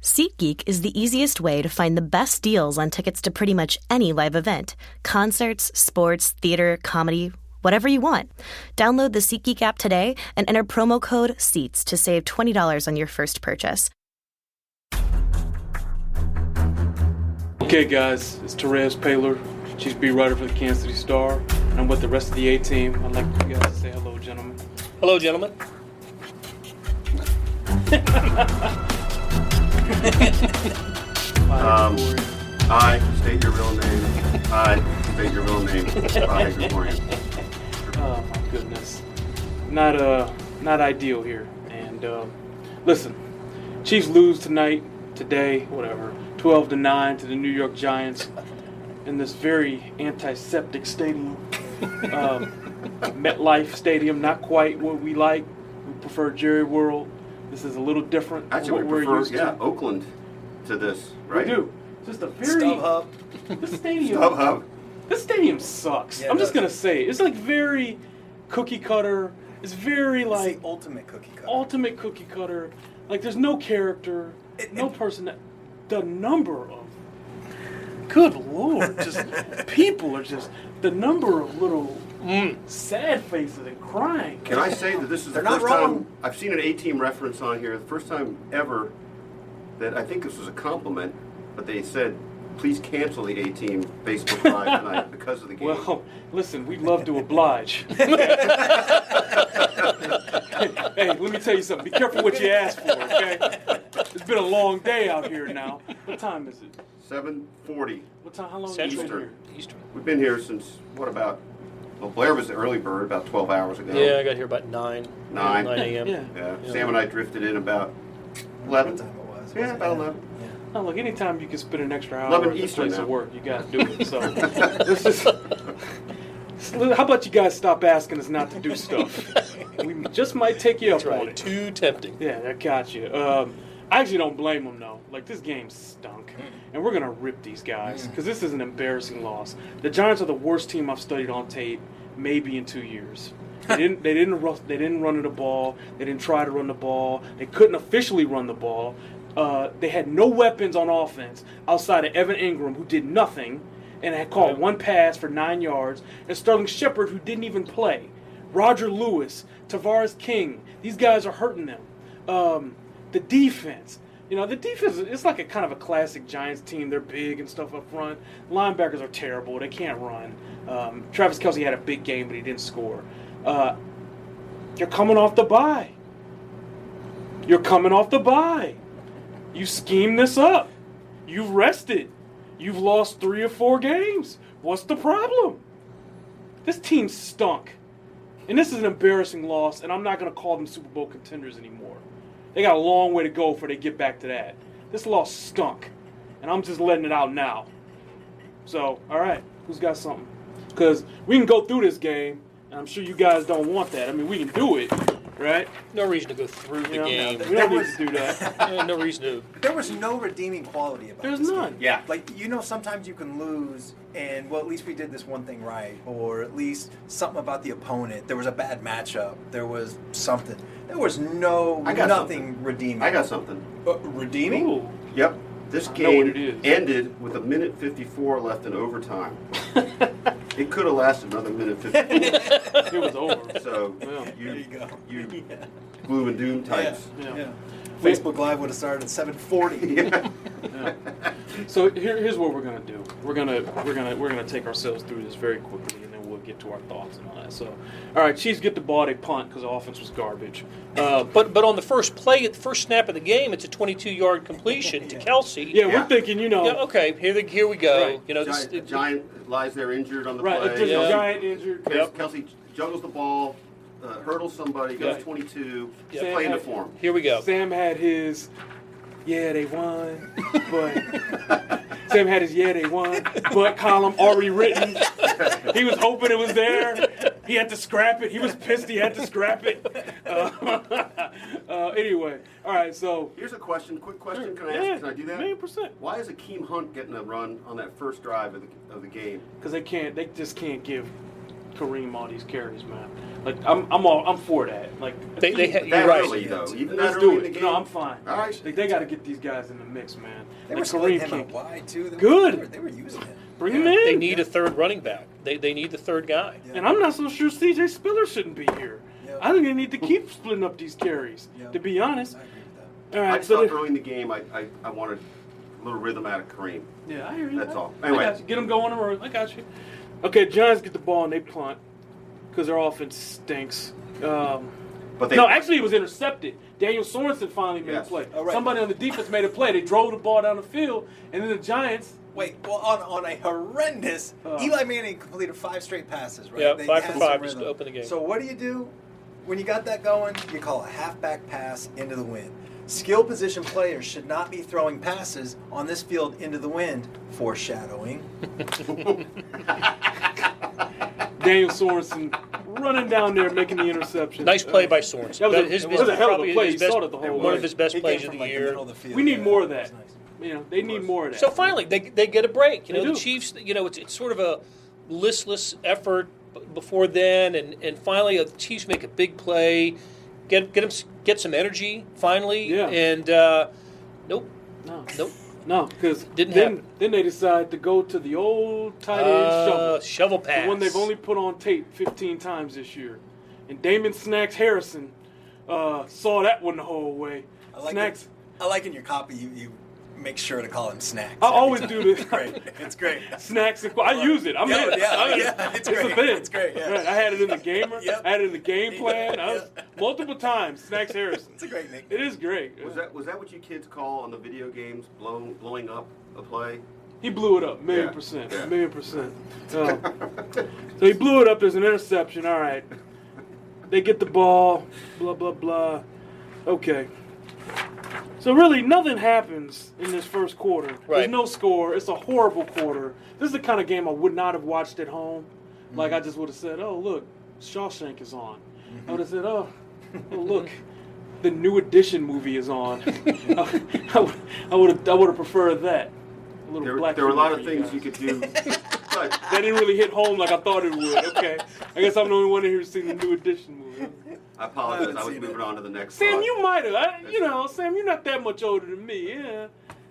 SeatGeek is the easiest way to find the best deals on tickets to pretty much any live event. Concerts, sports, theater, comedy, whatever you want. Download the SeatGeek app today and enter promo code SEATS to save $20 on your first purchase. Okay, guys, it's Therese Paylor, Chief Beat Writer for the Kansas City Star. And I'm with the rest of the A-Team. I'd like you guys to say hello, gentlemen. Hello, gentlemen. I state your real name. I state your real name. Hi, good morning. Oh my goodness, not ideal here. And listen, Chiefs lose today, whatever, 12-9 to the New York Giants in this very antiseptic stadium, MetLife Stadium. Not quite what we like. We prefer Jerry World. This is a little different. Actually, from what we we're prefer, used to. Oakland to this, right? We do. Just a very StubHub. This stadium. StubHub. This stadium sucks. Yeah, I'm just gonna say it. It's like very cookie cutter. It's very It's like the ultimate cookie cutter. ultimate cookie cutter. Like there's no character, no person. The number of good lord, just people are just the number of little sad faces and crying. Can I say that this is They're the not first wrong. time I've seen an A-Team reference on here, the first time ever that I think this was a compliment, but they said, please cancel the A-Team Facebook Live tonight because of the game. Well, listen, we'd love to oblige. Hey, let me tell you something. Be careful what you ask for, okay? It's been a long day out here now. What time is it? 7:40. What time? How long have you Central. been here? Eastern. We've been here since, well, Blair was the early bird about 12 hours ago. Yeah, I got here about 9 9. a.m. Yeah. Yeah. Yeah. Sam and I drifted in about 11. What time it was. Yeah, about 11. Yeah. Oh, look, anytime you can spend an extra hour 11 at the Eastern place now. of work, you got to do it. So, this is, how about you guys stop asking us not to do stuff? We just might take you up That's on right. it. Too tempting. Yeah, I got you. I actually don't blame them, though. Like, this game stunk. And we're going to rip these guys because this is an embarrassing loss. The Giants are the worst team I've studied on tape maybe in 2 years. They didn't run the ball. They didn't try to run the ball. They couldn't officially run the ball. They had no weapons on offense outside of Evan Ingram, who did nothing and had caught one pass for 9 yards, and Sterling Shepard, who didn't even play. Roger Lewis, Tavares King, these guys are hurting them. The defense. The defense, it's like a kind of a classic Giants team. They're big and stuff up front. Linebackers are terrible. They can't run. Travis Kelce had a big game, but he didn't score. You're coming off the bye. You schemed this up. You've rested. You've lost 3 or 4 games. What's the problem? This team stunk. And this is an embarrassing loss, and I'm not going to call them Super Bowl contenders anymore. They got a long way to go before they get back to that. This loss stunk, and I'm just letting it out now. So, all right, who's got something? Because we can go through this game, and I'm sure you guys don't want that. I mean, we can do it, right? No reason to go through the game. We don't need to do that. No reason to. There was no redeeming quality about There's this none. game. Yeah. Like, sometimes you can lose, and, well, at least we did this one thing right, or at least something about the opponent. There was a bad matchup. There was something. There was nothing redeeming. I got something. Redeeming? Ooh. Yep. This I know what it game is. ended with 1:54 left in overtime. It could have lasted another 1:54. It was over. So Yeah. There you go. you gloom and doom types. Yeah. Facebook Live would have started at 7:40. Yeah. Yeah. So here's what we're gonna do. We're gonna take ourselves through this very quickly, and then we'll get to our thoughts and all that. So, all right, Chiefs get the ball, they punt because the offense was garbage. But on the first play, the first snap of the game, it's a 22-yard completion to Kelce. Yeah, Yeah. we're thinking, Yeah, okay, here we go. Right. Giant lies there injured on the right? play. Just Yeah. a giant injured. Kelsey juggles the ball, hurdles somebody, goes Yeah. 22, Yeah. play into form. Here we go. Sam had his, yeah, they won, but Sam had his, yeah, they won, but column already written. He was hoping it was there. He had to scrap it. He was pissed he had to scrap it. Anyway, all right, so. Here's a question, quick question. Can I Yeah, ask? Can I do that? 1,000,000%. Why is Akeem Hunt getting a run on that first drive of the game? Because they just can't give Kareem all these carries, man. Like I'm for that. Like You're That right. early, though. Even let's that do early in the it. game. No, I'm fine. All right. Like, they got to get these guys in the mix, man. They like were splitting him Kareem out wide too. Good. They were using him. Bring him in. They need a third running back. They need the third guy. Yeah. And I'm not so sure C.J. Spiller shouldn't be here. Yeah. I think they need to keep splitting up these carries. Yeah. To be honest. I agree with that. All I right. just So thought early in the game, I wanted a little rhythm out of Kareem. yeah, I hear you. That's all. I Anyway. got you. Get them going early. I got you. Okay, Giants get the ball and they punt because their offense stinks. But they, No, actually, it was intercepted. Daniel Sorensen finally made Yes. a play. Oh, right. Somebody on the defense made a play. They drove the ball down the field, and then the Giants. Wait, well, on a horrendous, Eli Manning completed 5 straight passes, right? Yeah, They 5 had for some 5 just rhythm. to open the game. So what do? When you got that going, you call a halfback pass into the wind. Skill position players should not be throwing passes on this field into the wind. Foreshadowing. Daniel Sorensen running down there making the interception. Nice play by Sorensen. That was a- His- it was a hell of a probably play. his He best- saw it the whole one way. of his best He plays came of from, the like, year. middle of the field. We need Yeah, more of it was that. nice. You know, they need more of that. So finally, they get a break. You They know, do. the Chiefs. You know, it's sort of a listless effort before then, and finally the Chiefs make a big play, get some energy finally. Yeah. And nope. No. No, because Didn't happen. then they decide to go to the old tight end Shovel pass. the one they've only put on tape 15 times this year. And Damon Snacks Harrison saw that one the whole way. Snacks. I like in your copy you make sure to call him Snacks. I every always time. do this. It's great. It's great. Snacks. I use it. I'm Yeah, in. yeah, it's great. a thing. It's great, yeah. Right, I had it in the gamer. Yep. I had it in the game plan. Yeah, I was multiple times. Snacks Harrison. It's a great nickname. It is great. was that what you kids call on the video games blowing up a play? He blew it up, million Yeah, percent, yeah. million percent. So he blew it up. There's an interception. All right, they get the ball. Blah blah blah. Okay. So really, nothing happens in this first quarter. There's Right. no score. It's a horrible quarter. This is the kind of game I would not have watched at home. Like I just would have said, "Oh look, Shawshank is on." I would have said, "Oh look, the New Edition movie is on." I would have preferred that. A little black There were a lot of humor for things you guys. could do. But That didn't really hit home like I thought it would. Okay, I guess I'm the only one here who's seen the New Edition movie. I apologize. haven't I was seen moving it. on to the next Sam, thought. you might have. Sam, you're not that much older than me. Yeah,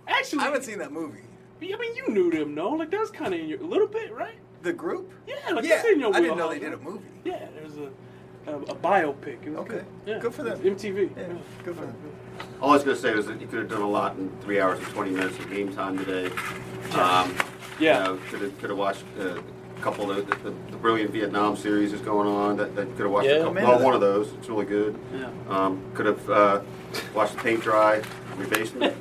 actually, I haven't seen that movie. I mean, you knew them, no? Like that's kind of in your a little bit, right? The group? Yeah, like Yeah, that's in your I didn't know wheelhouse, they did a right? movie. Yeah, there's a biopic. It was Okay. good. Yeah. Good for them. MTV. Yeah, good for them. All I was going to say was that you could have done a lot in 3 hours and 20 minutes of game time today. Yeah. Could have watched a couple of the brilliant Vietnam series is going on. That could have watched Yeah, a couple. I'm into Well, that. one of those. It's really good. Yeah. Could have watched the paint dry in your basement.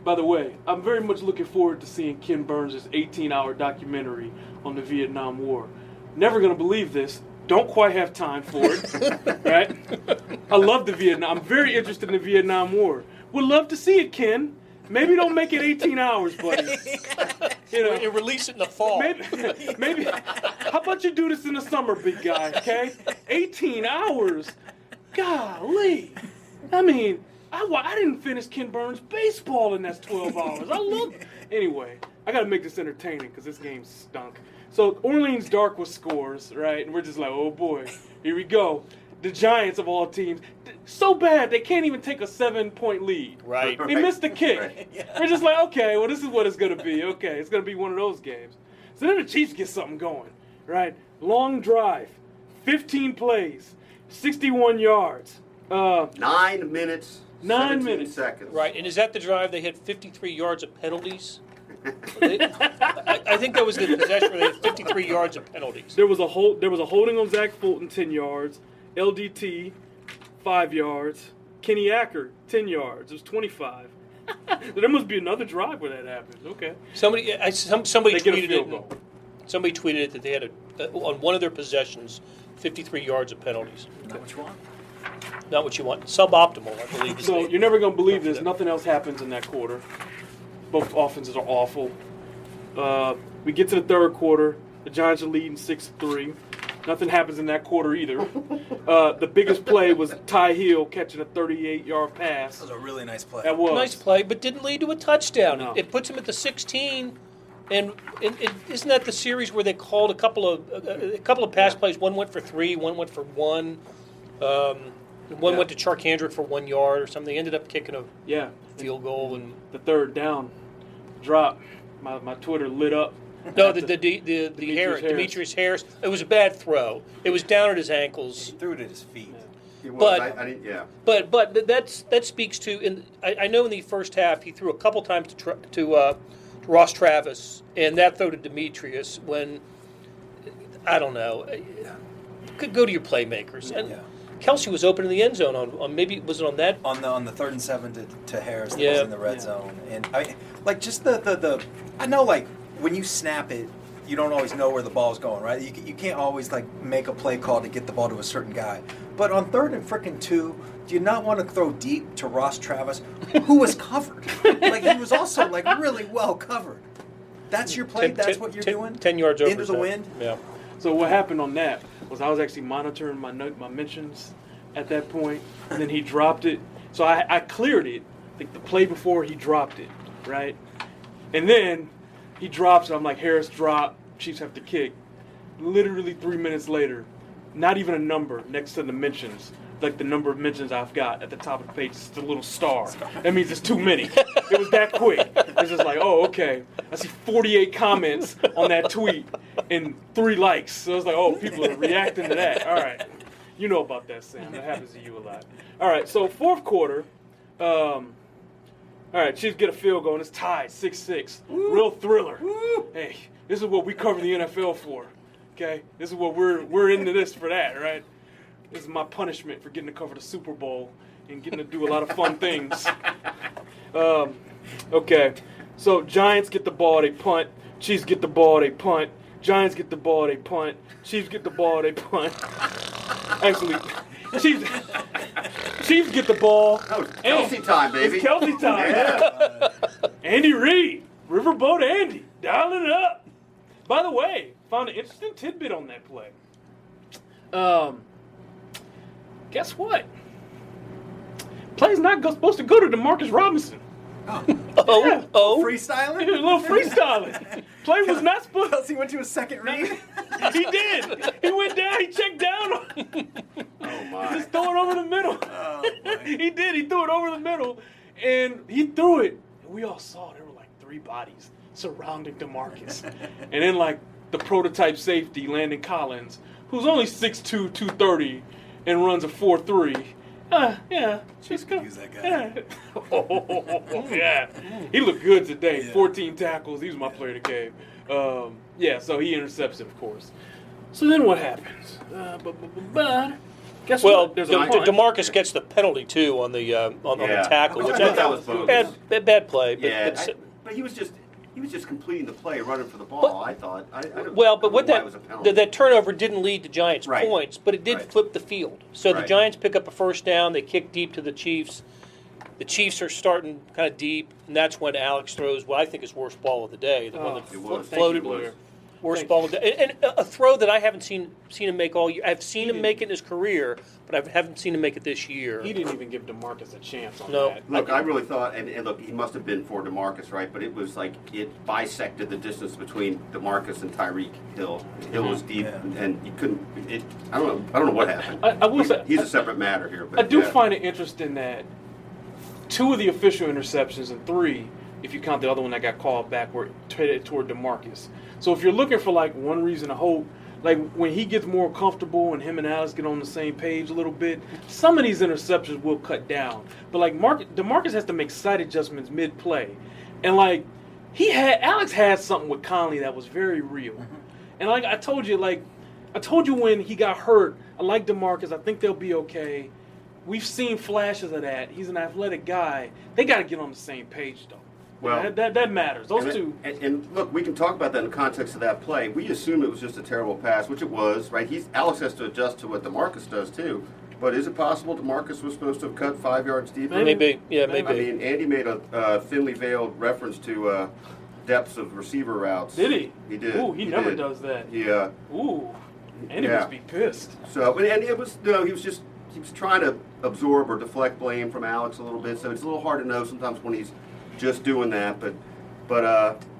By the way, I'm very much looking forward to seeing Ken Burns' 18-hour documentary on the Vietnam War. Never gonna believe this. Don't quite have time for it. Right? I love the Vietnam. I'm very interested in the Vietnam War. Would love to see it, Ken. Maybe don't make it 18 hours, buddy. You know, And release it in the fall. maybe. How about you do this in the summer, big guy? Okay, 18 hours. Golly, I mean, I didn't finish Ken Burns' baseball in that 12 hours. I love. Anyway, I gotta make this entertaining because this game stunk. So Orleans Dark with scores, right? And we're just like, oh boy, here we go. The Giants of all teams, so bad they can't even take a 7-point lead. Right. They missed the kick. Right. We're just like, okay, well, this is what it's going to be. Okay, it's going to be one of those games. So then the Chiefs get something going, right? Long drive, 15 plays, 61 yards. 9 minutes. 9 17 minutes. seconds. Right, and is that the drive they had 53 yards of penalties? I think that was the possession where they had 53 yards of penalties. There was a holding on Zach Fulton, 10 yards. LDT, 5 yards. Kenny Acker, 10 yards. It was 25. There must be another drive where that happens. Okay. Somebody They get a tweeted field it. goal. Somebody tweeted it that they had on one of their possessions 53 yards of penalties. Not what you want. Not what you want. Suboptimal, I believe. is So the- you're never going to believe this. Nothing else happens in that quarter. Both offenses are awful. We get to the third quarter. The Giants are leading 6-3. Nothing happens in that quarter either. The biggest play was Ty Hill catching a 38-yard pass. That was a really nice play. That was. Nice play, but didn't lead to a touchdown. No. It puts him at the 16 And isn't that the series where they called a couple of pass plays? One went for 3, one went for 1. One went to Charkandrick for 1 yard or something. They ended up kicking a field goal and the third down drop. My Twitter lit up. No, the Demetrius Harris. It was a bad throw. It was down at his ankles. He threw it at his feet. It was. But I didn't, yeah. But that speaks to. I know in the first half he threw a couple times to Ross Travis, and that throw to Demetrius when I don't know. Could go to your playmakers. And Kelsey was open in the end zone on maybe was it on that on the 3rd and 7 to Harris that was in the red zone, and just the I know when you snap it, you don't always know where the ball's going, right? You can't always make a play call to get the ball to a certain guy. But on 3rd and frickin' 2, do you not want to throw deep to Ross Travis, who was covered? He was also really well covered. That's your play. That's what you're doing. 10 yards over into the wind. Yeah. So what happened on that was I was actually monitoring my mentions at that point, and then he dropped it. So I cleared it, the play before he dropped it, right? And then he drops it. I'm like, Harris drop. Chiefs have to kick. Literally 3 minutes later, not even a number next to the mentions, the number of mentions I've got at the top of the page, just a little star. That means it's too many. It was that quick. It's just oh, okay. I see 48 comments on that tweet and 3 likes. So it's oh, people are reacting to that. All right. You know about that, Sam. That happens to you a lot. All right, so fourth quarter, all right, Chiefs get a field goal, and it's tied, 6-6. Real thriller. Hey, this is what we cover the NFL for, okay? This is what we're into this for that, right? This is my punishment for getting to cover the Super Bowl and getting to do a lot of fun things. Okay, so Giants get the ball, they punt. Chiefs get the ball, they punt. Giants get the ball, they punt. Chiefs get the ball, they punt. Actually, Chiefs get the ball. Oh, Kelsey time, baby. It's Kelsey time. Yeah. Andy Reid, Riverboat Andy, dialing it up. By the way, found an interesting tidbit on that play. Guess what? Play's not supposed to go to DeMarcus Robinson. Freestyling? A little freestyling. Play was not supposed. Kelsey went to a second read. He did. He went down. He checked down on him. Oh my! Just throw it over the middle. Oh, He did. He threw it over the middle, and he threw it. And we all saw there were 3 bodies surrounding DeMarcus, and then the prototype safety Landon Collins, who's only 6'2", 230, and runs a 4.3. Yeah. Just could use that guy. Yeah. Yeah. He looked good today. Yeah. 14 tackles. He was my player of the game. So he intercepts it, of course. So then what happens? But guess what? There's a punt. DeMarcus gets the penalty too on the tackle, which I thought that was bogus. bad play. But he was just completing the play, running for the ball. I thought. I don't but know what why it was a penalty. that turnover didn't lead to Giants Right. points, but it did Right. flip the field. So the Right. Giants pick up a first down. They kick deep to the Chiefs. The Chiefs are starting kind of deep, and that's when Alex throws what I think is worst ball of the day, the one that it was. floated. Thank you, Worst Thank ball of the day, and a throw that I haven't seen him make all year. I've seen him make it in his career, but I haven't seen him make it this year. He didn't even give DeMarcus a chance on No. that. Look, I really thought, and look, he must have been for DeMarcus, right? But it was it bisected the distance between DeMarcus and Tyreek Hill. Hill was deep, and you couldn't. I don't know what happened. I will say He's a separate matter here. But I do find it interesting that 2 of the official interceptions and 3, if you count the other one that got called back, were headed toward DeMarcus. So if you're looking for one reason to hope, when he gets more comfortable and him and Alex get on the same page a little bit, some of these interceptions will cut down. But DeMarcus has to make side adjustments mid-play, and Alex had something with Conley that was very real. And I told you, when he got hurt, I like DeMarcus. I think they'll be okay. We've seen flashes of that. He's an athletic guy. They got to get on the same page, though. Well, that matters. Those two. And look, we can talk about that in the context of that play. We assume it was just a terrible pass, which it was, right? Alex has to adjust to what DeMarcus does too. But is it possible DeMarcus was supposed to have cut 5 yards deeper? Maybe. Yeah, maybe. I mean, Andy made a thinly veiled reference to depths of receiver routes. Did he? He did. Ooh, he never does that. Yeah. Ooh, Andy must be pissed. So, and it was, he was trying to absorb or deflect blame from Alex a little bit. So it's a little hard to know sometimes when he's just doing that. But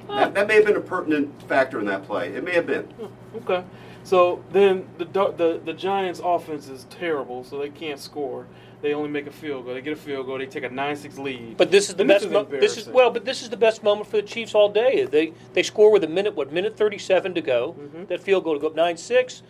That may have been a pertinent factor in that play. It may have been. Okay. So then the Giants' offense is terrible, so they can't score. They only make a field goal. They get a field goal. They take a 9-6 lead. But this is the best. This is embarrassing. But this is the best moment for the Chiefs all day. They score with minute 37 to go. Mm-hmm. That field goal to go up 9-6.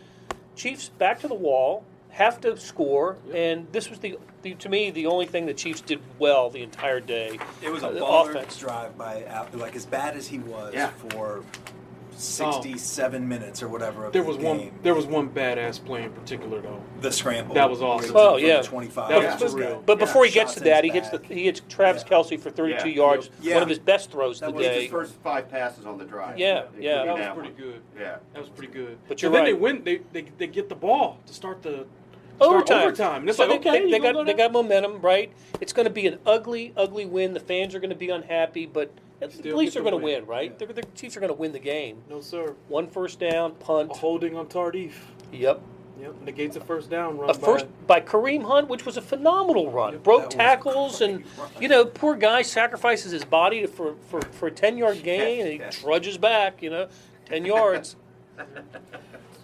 Chiefs back to the wall, have to score, and this was to me the only thing the Chiefs did well the entire day. It was a the baller offense drive by like as bad as he was Yeah. for 67 minutes or whatever of There the was game. There was one badass play in particular though. The scramble. That was awesome. Oh, From yeah. 25. That was Yeah. real. But before he Yeah, gets to shots that, in he his hits back. he hits Travis Yeah. Kelce for 32 Yeah. yards. Yeah. One of his best throws That of the was day. His first 5 passes on the drive. Yeah, yeah. That Including was pretty one. good. Yeah. That was pretty good. But So you're then right. they win. They get the ball to start the Overtime. And it's So like, okay, they you gonna got go they there? got momentum, right? It's going to be an ugly win. The fans are going to be unhappy, but at Still least get they're the going to win. win, right? Yeah. The Chiefs are going to win the game. No sir. One first down, punt. A holding on Tardif. Yep. Yep. Negates a first down run. A first by Kareem Hunt, which was a phenomenal run. Yep, Broke that was tackles, a and great run. poor guy sacrifices his body for a 10-yard gain, and he Yeah. trudges back. 10 yards.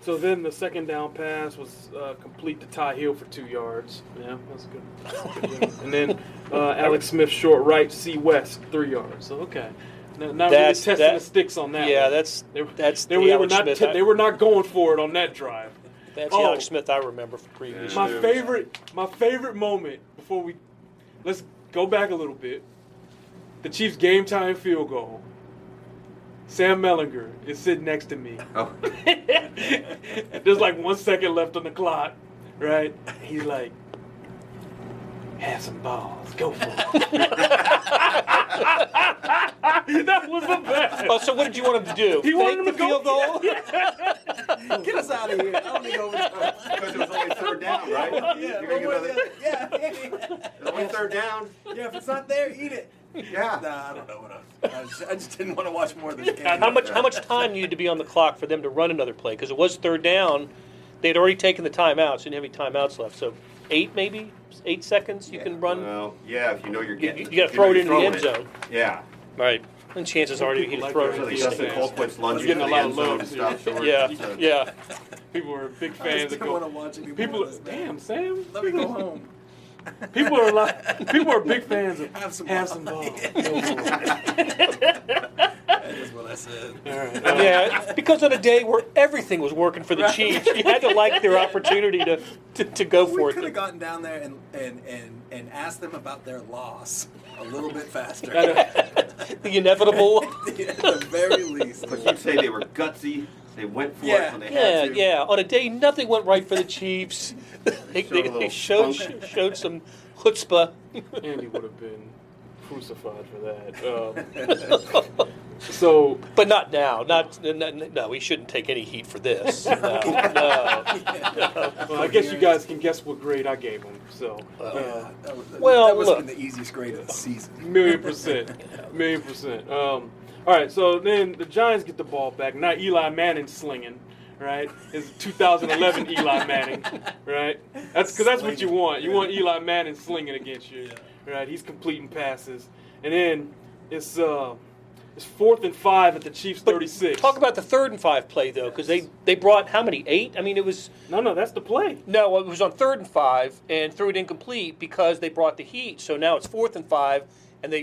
So then the second down pass was complete to Ty Hill for 2 yards. Yeah, that's good. And then Alex Smith short right, C West 3 yards. So okay, not really That's- testing that- the sticks on that. Yeah, one. that's they the were Alex not Smith. they were not going for it on that drive. That's Oh. the Alex Smith I remember from previous My years. favorite moment before let's go back a little bit. The Chiefs game time field goal. Sam Mellinger is sitting next to me. Oh. There's like 1 second left on the clock, right? He's like, have some balls, go for it. That was the best. Oh, so what did you want him to do? He wanted him Fake to the field go- goal? Get us out of here. I don't need overtime. Because it was only third down, right? Yeah, You're gonna give another. yeah. It's only third down. Yeah, if it's not there, eat it. Yeah. Nah, I don't know what I just didn't want to watch more of this game. How much time needed to be on the clock for them to run another play? Because it was third down. They'd already taken the timeouts. You didn't have any timeouts left. So 8 seconds you can run. Well, yeah, if you know you're getting. You got to throw it into the end zone. Yeah. Right. And chances are he'd Like throw that. it. Really, Yeah. Dustin Colquitt's lunging Getting to a the lot end of zone love and here. stuff. So Yeah, yeah. People were big I fans just that didn't want to go. watch any more People, of this, man. damn Sam. Let me go home. People are big fans of Have some balls. balls. Go for it. That is what I said. All right. Yeah, because on a day where everything was working for the Chiefs, you had to like their opportunity to go for We it. could have gotten down there and asked them about their loss a little bit faster. The inevitable. At the very least. But you'd say they were gutsy. They went for Yeah. it when they Yeah, had to. yeah. On a day nothing went right for the Chiefs. They Showed a little showed some chutzpah. Andy would have been crucified for that. So But not now. No, we shouldn't take any heat for this. No. well, I guess you guys can guess what grade I gave him. So Yeah, Well, that was look. been the easiest grade of the season. $1,000,000%. All right, so then the Giants get the ball back. Now Eli Manning slinging, right? It's 2011 Eli Manning, right? That's what you want. You want Eli Manning slinging against you, right? He's completing passes, and then it's 4th and 5 at the Chiefs' 36. Talk about the 3rd and 5 play though, because they brought how many? 8? I mean, it was. No, that's the play. No, it was on 3rd and 5 and threw it incomplete because they brought the heat. So now it's 4th and 5, and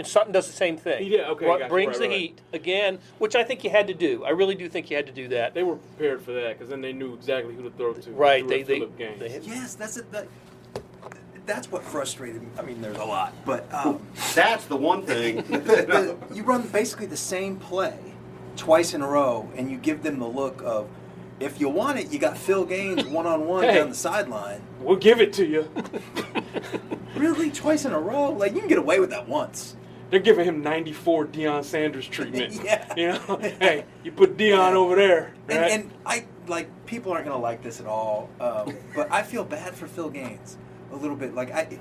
Sutton does the same thing. He did, okay, gotcha, brings right, the right. heat again, which I think you had to do. I really do think you had to do that. They were prepared for that because then they knew exactly who to throw to. Right, through they Phillip Gaines. hit- Yes, that's it. That's what frustrated me. I mean, there's a lot, but That's the one thing. you run basically the same play twice in a row, and you give them the look of, if you want it, you got Phil Gaines one-on-one Hey. down the sideline. We'll give it to you. Really, twice in a row? Like, you can get away with that once. They're giving him 94 Deion Sanders treatment. Yeah. You know, hey, you put Deion over there, right? And I like people aren't gonna like this at all, but I feel bad for Phil Gaines a little bit. Like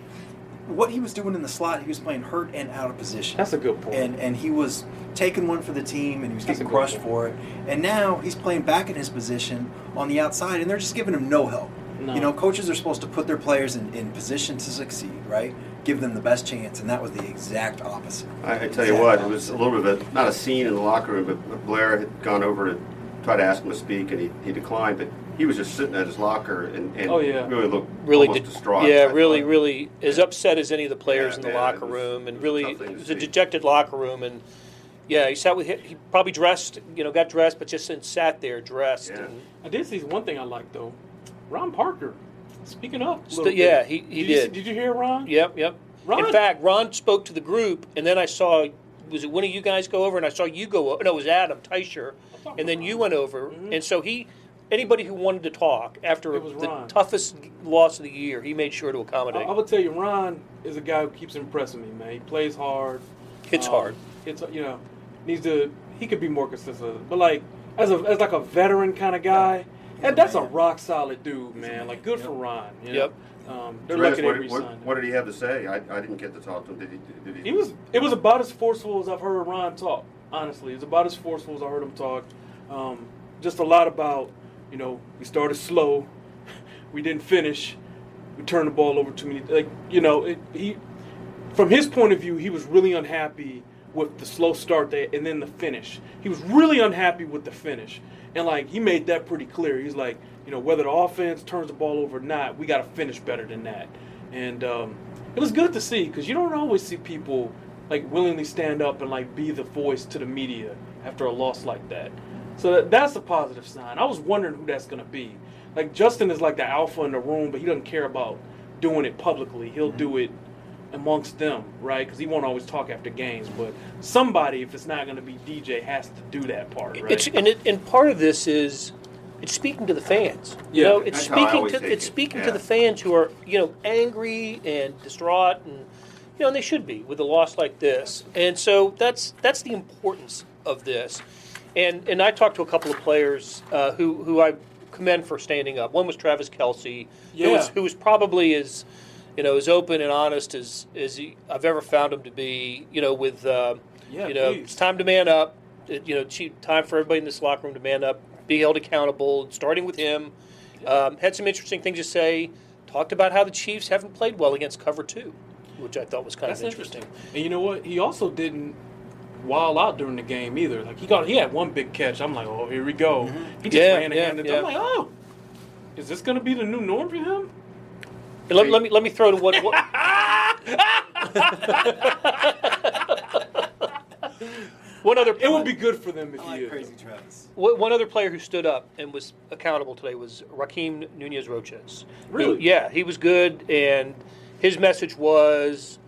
what he was doing in the slot, he was playing hurt and out of position. That's a good point. And he was taking one for the team, and he was That's getting a good crushed point. for it. And now he's playing back in his position on the outside, and they're just giving him no help. No. You know, coaches are supposed to put their players in position to succeed, right? give them the best chance, and that was the exact opposite. I tell you what, it was a little bit of not a scene in the locker room, but Blair had gone over to try to ask him to speak, and he declined, but he was just sitting at his locker and really looked almost distraught. Yeah, really as upset as any of the players in the locker room, and really it was a dejected locker room. And yeah, he sat with he probably dressed, got dressed, but just sat there dressed. Yeah. I did see one thing I liked though, Ron Parker speaking up. Yeah, he did. Did you hear Ron? Yep. Ron? In fact, Ron spoke to the group, and then I saw. Was it one of you guys go over, and I saw you go over? No, it was Adam Teicher, and then you went over, and so anybody who wanted to talk after the toughest loss of the year, he made sure to accommodate. I would tell you, Ron is a guy who keeps impressing me, man. He plays hard, hits hard. He could be more consistent, but like as like a veteran kind of guy, that's a rock solid dude, man. Like good for Ron. Yep. They're lucky they re-signed him. What did he have to say? I didn't get to talk to him. Did he? It was about as forceful as I've heard Ron talk. Honestly, it's about as forceful as I heard him talk. Just a lot about, we started slow, we didn't finish, we turned the ball over too many. From his point of view, he was really unhappy with the slow start there and then the finish. He was really unhappy with the finish, and he made that pretty clear. He's like, whether the offense turns the ball over or not, we got to finish better than that. And it was good to see because you don't always see people willingly stand up and be the voice to the media after a loss like that. So that's a positive sign. I was wondering who that's going to be. Justin is the alpha in the room, but he doesn't care about doing it publicly. He'll do it amongst them, right? Because he won't always talk after games. But somebody, if it's not going to be DJ, has to do that part, right? And part of this is it's speaking to the fans. Yeah, it's speaking to the fans who are angry and distraught, and and they should be with a loss like this. And so that's the importance of this. And I talked to a couple of players who I commend for standing up. One was Travis Kelce, who was probably as open and honest as I've ever found him to be. With it's time to man up. Time for everybody in this locker room to man up, be held accountable. Starting with him, had some interesting things to say. Talked about how the Chiefs haven't played well against cover 2, which I thought was kind of interesting. And you know what? He also didn't wild out during the game either. He had one big catch. I'm like, oh, here we go. Mm-hmm. He just ran and handed it. I'm like, oh, is this going to be the new norm for him? Let me throw to what one other. It would be good for them if he is. Crazy Travis. One other player who stood up and was accountable today was Raheem Nunez-Roches. Really? He was good, and his message was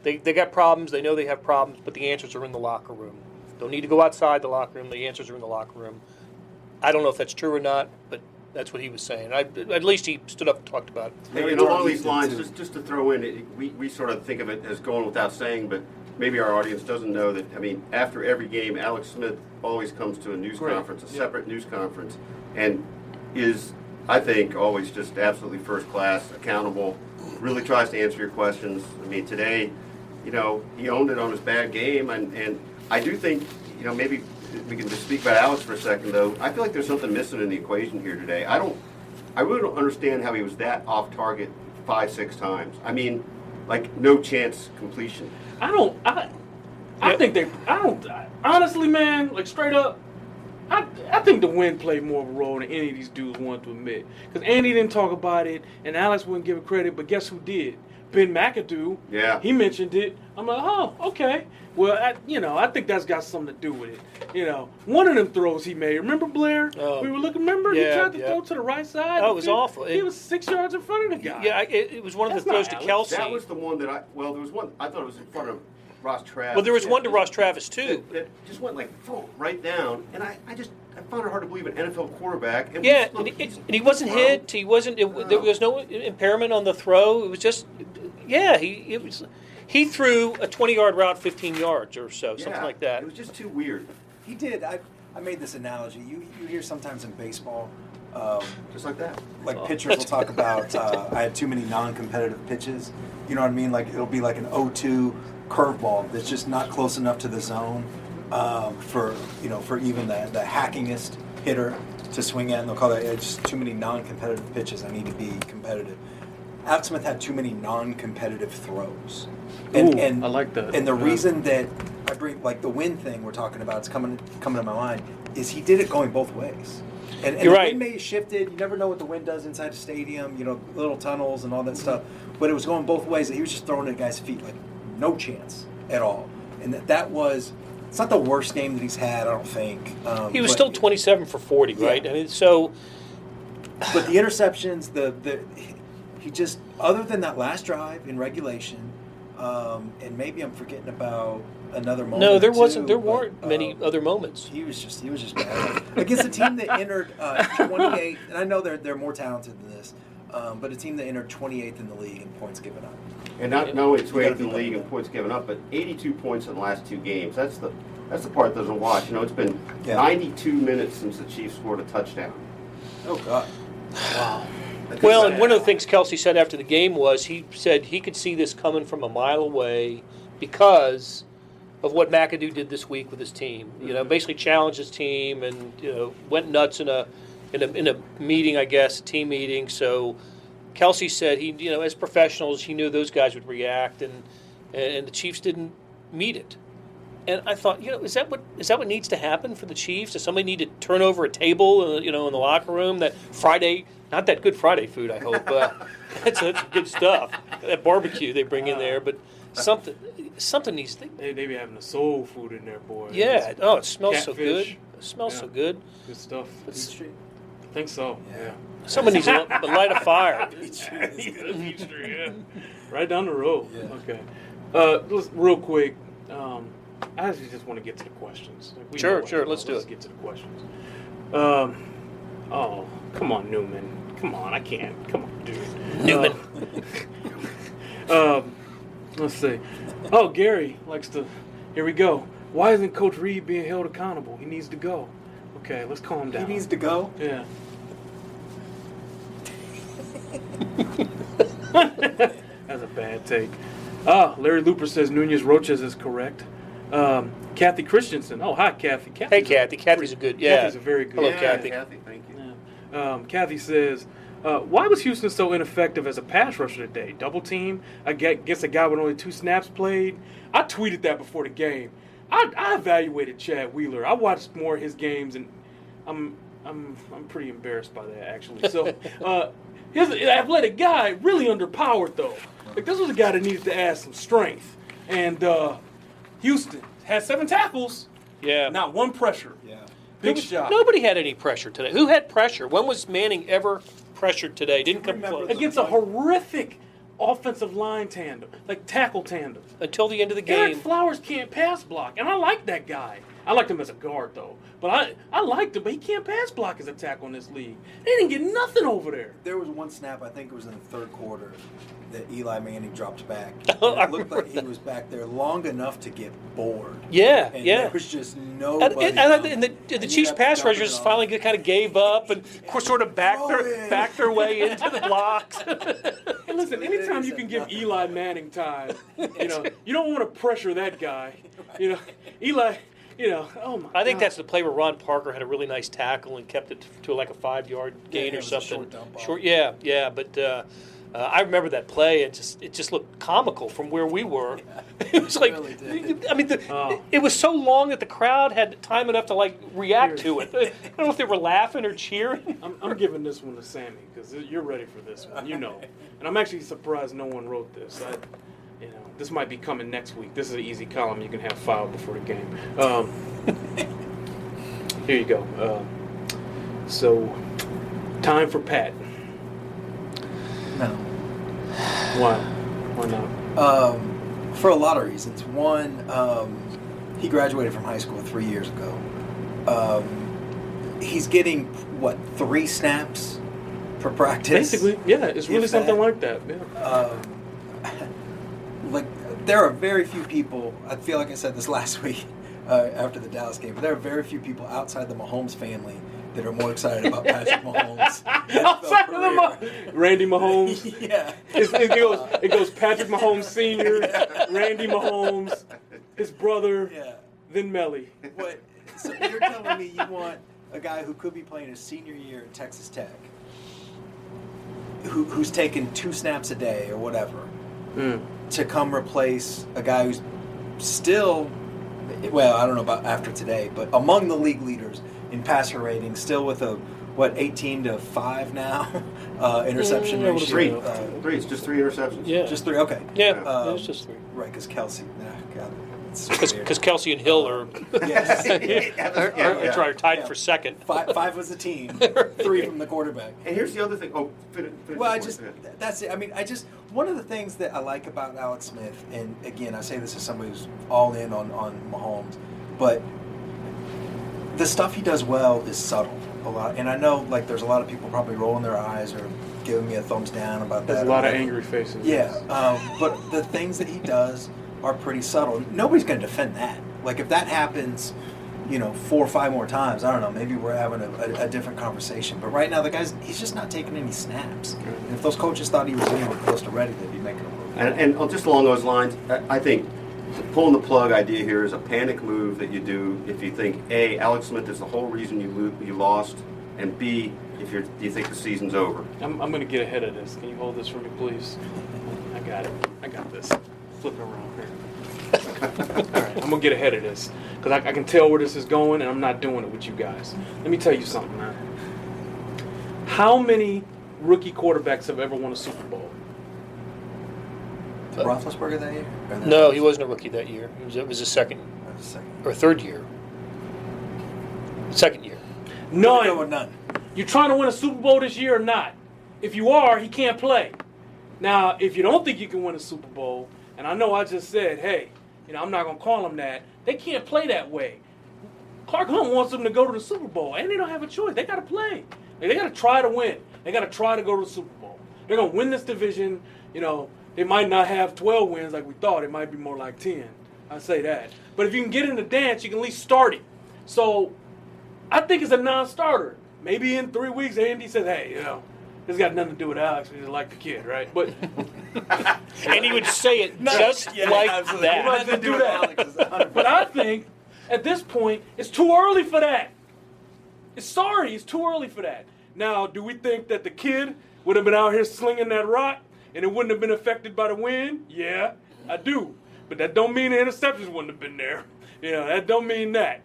they got problems. They know they have problems, but the answers are in the locker room. Don't need to go outside the locker room. The answers are in the locker room. I don't know if that's true or not, but that's what he was saying. At least he stood up and talked about it. Hey, along these lines, just to throw in, we sort of think of it as going without saying, but maybe our audience doesn't know that, after every game, Alex Smith always comes to a news conference, a separate news conference, and is, I think, always just absolutely first class, accountable, really tries to answer your questions. Today, he owned it on his bad game, and I do think, maybe we can just speak about Alex for a second, though. I feel like there's something missing in the equation here today. I really don't understand how he was that off target 5-6 times. No chance completion. Honestly, man, straight up, I think the wind played more of a role than any of these dudes want to admit. Because Andy didn't talk about it, and Alex wouldn't give it credit, but guess who did? Ben McAdoo. Yeah. He mentioned it. I'm like, oh, okay. Well, I think that's got something to do with it. One of them throws he made. Remember Blair? Oh. We were looking. Remember he tried to throw to the right side. Oh, it was awful. He was 6 yards in front of the guy. Yeah, it was one of the throws to Kelce. That was the one that there was one. I thought it was in front of Ross Travis. Well, there was one to Ross Travis too. That just went right down, and I found it hard to believe an NFL quarterback. And he wasn't hit. He wasn't. There was no impairment on the throw. It was just, he threw a 20-yard route 15 yards or so, something like that. It was just too weird. He did. I made this analogy. You hear sometimes in baseball, just like that. Pitchers will talk about, I had too many non-competitive pitches. You know what I mean? It'll be like an 0-2 curveball that's just not close enough to the zone for even the hackingest hitter to swing at, and they'll call that just too many non-competitive pitches. I need to be competitive. Alex Smith had too many non-competitive throws. Ooh, I like that. And the reason that I bring, like, the win thing we're talking about, it's coming to my mind, is he did it going both ways. And You're the right. wind may have shifted. You never know what the wind does inside a stadium, little tunnels and all that stuff. But it was going both ways. He was just throwing it at guys' feet, like, no chance at all. And that was, it's not the worst game that he's had, I don't think. He was still 27 for 40, right? I mean, so. But the interceptions, he just, other than that last drive in regulation, and maybe I'm forgetting about another moment. No, there or wasn't. two, There but, weren't many other moments. He was just bad against a team that entered 28th, and I know they're more talented than this, but a team that entered 28th in the league in points given up. And not only 28th in the better league than in points given up, but 82 points in the last 2 games. That's the part that doesn't watch. It's been 92 minutes since the Chiefs scored a touchdown. Oh God! Wow. Well, and one of the things Kelsey said after the game was he said he could see this coming from a mile away because of what McAdoo did this week with his team. Basically challenged his team and went nuts in a meeting, I guess, a team meeting. So Kelsey said he, as professionals, he knew those guys would react, and the Chiefs didn't meet it. And I thought, is that what needs to happen for the Chiefs? Does somebody need to turn over a table, in the locker room? That Friday, not that good Friday food, I hope. That's good stuff. That barbecue they bring in there, but something needs to. They be having the soul food in there, boy. Yeah. Oh, it smells so good. Catfish. It smells so good. Good stuff. Beach Street. I think so. Yeah. Someone needs to light a fire. Peachtree, yeah. Right down the road. Yeah. Okay. Real quick. I actually just want to get to the questions. We Sure, know sure, let's do Let's it. get to the questions. Oh, come on, Newman. Come on, I can't. Come on, dude. Newman. Let's see. Oh, Gary likes to. Here we go. Why isn't Coach Reed being held accountable? He needs to go. Okay, let's calm down. He needs to go. Yeah. That's a bad take. Larry Looper says Nunez Roches is correct. Kathy Christensen. Oh, hi, Kathy. Hey, Kathy. Kathy's a good. Yeah. Kathy's a very good. Hello, Yeah, Kathy. Thank you. Yeah. Kathy says, why was Houston so ineffective as a pass rusher today? Double team? I guess a guy with only 2 snaps played. I tweeted that before the game. I evaluated Chad Wheeler. I watched more of his games, and I'm pretty embarrassed by that, actually. So, he's an athletic guy, really underpowered though. Like, this was a guy that needed to add some strength. And Houston had 7 tackles, Yeah. not 1 pressure. Yeah. Big shot. Nobody had any pressure today. Who had pressure? When was Manning ever pressured today? Didn't come Remember close. the- Against a horrific offensive line tandem, like tackle tandem. Until the end of the Eric game. Flowers can't pass block, and I like that guy. I liked him as a guard, though. But I liked him, but he can't pass block as a tackle in this league. They didn't get nothing over there. There was one snap, I think it was in the third quarter, that Eli Manning dropped back. Oh, I It looked like he remember was back there long enough to get bored. Yeah, And yeah. there was just And, nobody. and the And Chiefs you have to pass dump it rushers off. finally kind of gave up and sort of backed Oh, their way into the blocks. And listen, anytime you can give Eli Manning time, you don't want to pressure that guy. Eli, oh my I think God. that's the play where Ron Parker had a really nice tackle and kept it to like a 5-yard gain it or was a something. short dump off. Short, yeah. But I remember that play. It just looked comical from where we were. It was like, really did. I mean, Oh. it was so long that the crowd had time enough to like react to it. I don't know if they were laughing or cheering. I'm giving this one to Sammy because you're ready for this one, And I'm actually surprised no one wrote this. This might be coming next week. This is an easy column you can have filed before the game. Here you go. So, time for Pat. No. Why? Why not? For a lot of reasons. One, he graduated from high school 3 years ago. He's getting, 3 snaps per practice? Basically, yeah, it's really If something that. like that. Yeah. There are very few people, I feel like I said this last week after the Dallas game, but there are very few people outside the Mahomes family that are more excited about Patrick Mahomes' Outside NFL of career. Randy Mahomes. Yeah. It goes Patrick Mahomes Sr., Randy Mahomes, his brother, Yeah. then Melly. What? So you're telling me you want a guy who could be playing his senior year at Texas Tech who's taken 2 snaps a day or whatever to come replace a guy who's still, well, I don't know about after today, but among the league leaders in passer rating, still with a 18-5 now interception ratio. 3. It's just 3 interceptions. Yeah. Just 3. Okay. Yeah, it's just 3. Right, because Kelsey. Because Kelsey and Hill are tied for second. 5 was the team, 3 from the quarterback. And here's the other thing. Finish well, that's it. I mean, one of the things that I like about Alex Smith, and again, I say this as somebody who's all in on Mahomes, but the stuff he does well is subtle a lot. And I know, like, there's a lot of people probably rolling their eyes or giving me a thumbs down about that. There's a lot of angry faces. Yeah, but the things that he does are pretty subtle. Nobody's going to defend that. Like, if that happens, 4 or 5 more times, I don't know, maybe we're having a different conversation. But right now, he's just not taking any snaps. And if those coaches thought he was anywhere close to ready, they'd be making a move. And just along those lines, I think pulling the plug idea here is a panic move that you do if you think, A, Alex Smith is the whole reason you lost, and B, if you think the season's over. I'm going to get ahead of this. Can you hold this for me, please? I got it. I got this. Flip it around here. All right, I'm going to get ahead of this because I can tell where this is going, and I'm not doing it with you guys. Let me tell you something, man. How many rookie quarterbacks have ever won a Super Bowl? Roethlisberger that year? No, he wasn't a rookie that year. It was his second or third year. Second year. None. You trying to win a Super Bowl this year or not? If you are, he can't play. Now, if you don't think you can win a Super Bowl, and I know I just said, hey, I'm not going to call them that. They can't play that way. Clark Hunt wants them to go to the Super Bowl, and they don't have a choice. They got to play. They got to try to win. They got to try to go to the Super Bowl. They're going to win this division. They might not have 12 wins like we thought. It might be more like 10. I say that. But if you can get in the dance, you can at least start it. So I think it's a non-starter. Maybe in 3 weeks, Andy says, hey, this got nothing to do with Alex. We just like the kid, right? But and he would say it just like absolutely. that. Nothing to do with Alex. But I think at this point, it's too early for that. It's too early for that. Now, do we think that the kid would have been out here slinging that rock and it wouldn't have been affected by the wind? Yeah, I do. But that don't mean the interceptions wouldn't have been there. That don't mean that.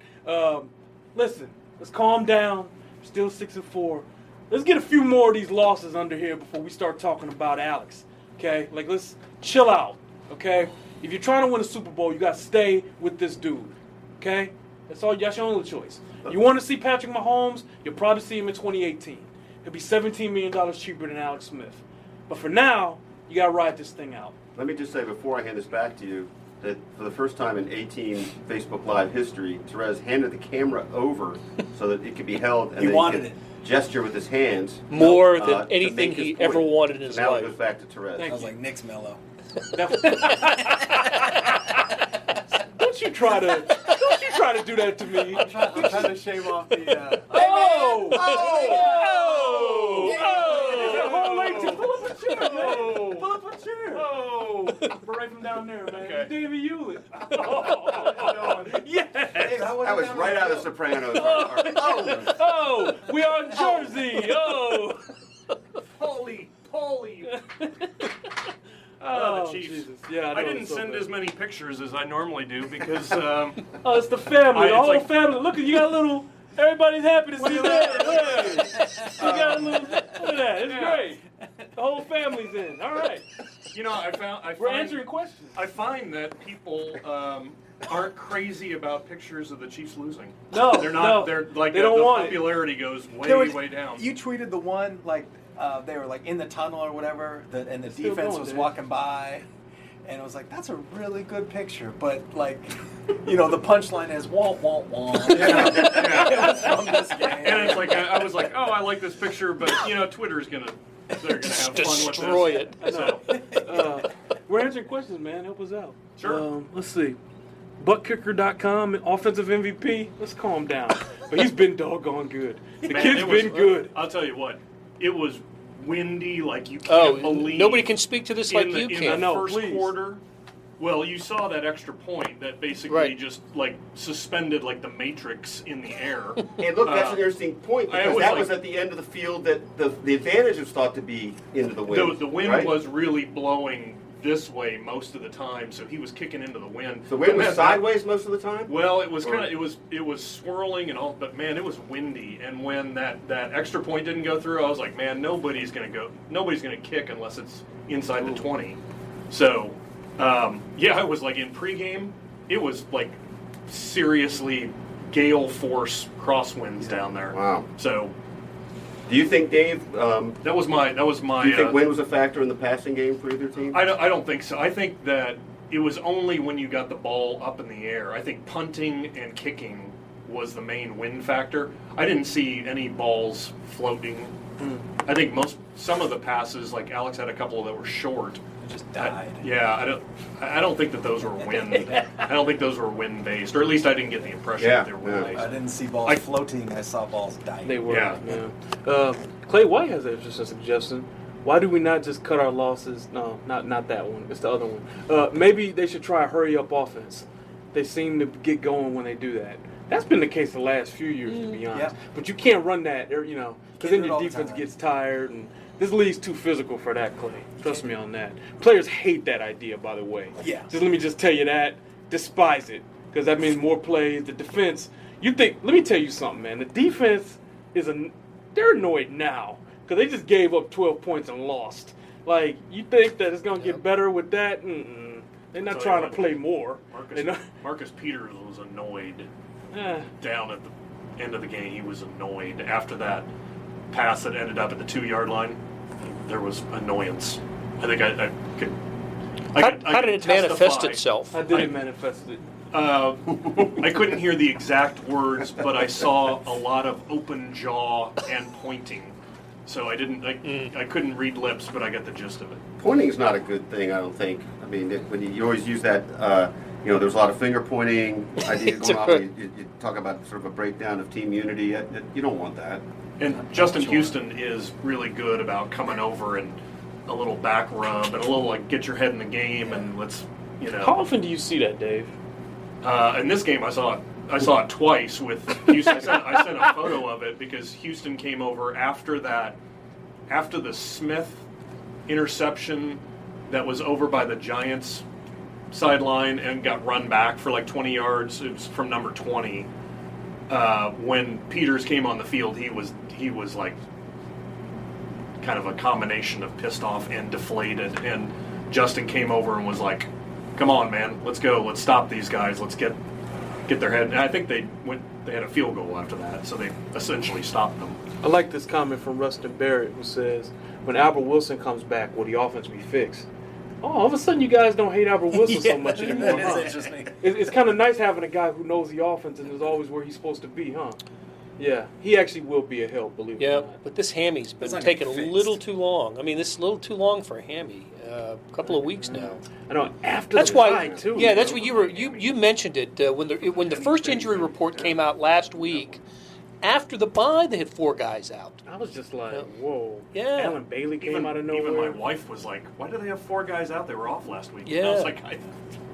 Listen, let's calm down. We're still 6-4. Let's get a few more of these losses under here before we start talking about Alex. Okay? Like, let's chill out. Okay? If you're trying to win a Super Bowl, you got to stay with this dude. Okay? That's your only choice. You want to see Patrick Mahomes, you'll probably see him in 2018. He'll be $17 million cheaper than Alex Smith. But for now, you got to ride this thing out. Let me just say before I hand this back to you that for the first time in 18 Facebook Live history, Therese handed the camera over so that it could be held and he wanted it. Gesture with his hands. More than anything he ever wanted in his now life. Now it goes back to Therese. I was like, Nick's mellow. Don't you try to do that to me. I'm trying to shave off the... Oh! Pull up a chair. Oh! Right from down there, man. Okay. David Hewlett. Oh, yes! Hey, That was right out of Sopranos. Oh! We on Jersey! Oh! Holy. Oh, the Chiefs. Jesus. Yeah, I didn't send as many pictures as I normally do because Oh, it's the family. The whole family. Look, you got a little... Everybody's happy to see you there. Hey. You got a little... Look at that. It's great. The whole family's in. All right. we're answering questions. I find that people aren't crazy about pictures of the Chiefs losing. No, they're not. no. They're like They don't the want it. popularity goes way down. You tweeted the one, like, they were, like, in the tunnel or whatever, and the Still defense going, was dude. walking by, and it was like, that's a really good picture, but, like, the punchline is, wah, wah, wah. It was from this game. And it's like I was like, oh, I like this picture, but Twitter's they're gonna have fun with this. Destroy it. I know. We're answering questions, man. Help us out. Sure. Let's see. Buttkicker.com, offensive MVP. Let's calm down. But he's been doggone good. The kid's been good. I'll tell you what, it was windy like you can't believe. Nobody can speak to this like you in can. the I know, first please. quarter. Well, you saw that extra point that basically just like suspended like the Matrix in the air. And look, that's an interesting point because that was at the end of the field that the advantage was thought to be into the wind. The wind right? was really blowing this way most of the time, so he was kicking into the wind. The wind was sideways most of the time? Well, it was it was swirling and all, but man, it was windy. And when that extra point didn't go through, I was like, man, nobody's gonna kick unless it's inside the 20. So, it was like in pregame, it was like seriously gale force crosswinds down there. Wow. So, do you think, Dave? that was my. Do you think wind was a factor in the passing game for either team? I don't think so. I think that it was only when you got the ball up in the air. I think punting and kicking was the main win factor. I didn't see any balls floating. I think some of the passes, like Alex had a couple that were short. It just died. I don't think that those were wind. I don't think those were wind based, or at least I didn't get the impression that they were wind based. I didn't see balls floating. I saw balls dying. They were. Yeah. Clay White has an interesting suggestion. Why do we not just cut our losses? No, not that one. It's the other one. Maybe they should try a hurry-up offense. They seem to get going when they do that. That's been the case the last few years, to be honest. Yeah. But you can't run that, because then your defense gets tired, and this league's too physical for that, Clay. Trust me on that. Players hate that idea, by the way. Yeah. Let me tell you that. Despise it, because that means more plays. The defense, let me tell you something, man. The defense they're annoyed now, because they just gave up 12 points and lost. Like, you think that it's going to get better with that? Mm-mm. They're not trying to play more. Marcus Peters was annoyed down at the end of the game. He was annoyed after that pass that ended up at the 2-yard line. There was annoyance. I think I could. How did it manifest itself? How did it manifest it? I couldn't hear the exact words, but I saw a lot of open jaw and pointing. So I couldn't read lips, but I got the gist of it. Pointing's not a good thing, I don't think. I mean, when you always use that, there's a lot of finger pointing ideas going on. You talk about sort of a breakdown of team unity. You don't want that. And Justin Houston is really good about coming over and a little back rub and a little like get your head in the game and let's. How often do you see that, Dave? In this game, I saw it twice with Houston. I sent a photo of it because Houston came over after the Smith interception that was over by the Giants sideline and got run back for like 20 yards. It was from number 20. When Peters came on the field, he was like kind of a combination of pissed off and deflated. And Justin came over and was like, "Come on, man, let's go. Let's stop these guys. Let's get their head." And I think they had a field goal after that, so they essentially stopped them. I like this comment from Rustin Barrett, who says, "When Albert Wilson comes back, will the offense be fixed?" Oh, all of a sudden you guys don't hate Albert Wilson so much anymore, That huh? is interesting. It's kind of nice having a guy who knows the offense and is always where he's supposed to be, huh? Yeah, he actually will be a help, believe it or not. But this hammy's been It's not taking a fixed. little too long. I mean, this is a little too long for a hammy. A couple of weeks now. I know, after That's the why. bye, too. Yeah, that's what you mentioned it when the first injury report came out last week. After the bye, they had 4 guys out. I was just like, whoa. Yeah. Alan Bailey came out of Even nowhere. my wife was like, "Why do they have 4 guys out? They were off last week." Yeah. And I was like,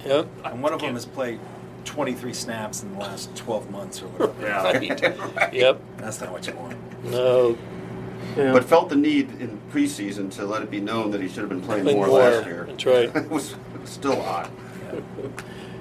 Yep. And one of them has played 23 snaps in the last 12 months or whatever. "Yeah." Yep. That's not what you want. No. Yeah. But felt the need in preseason to let it be known that he should have been playing Playing more more. last year. That's right. It was still odd.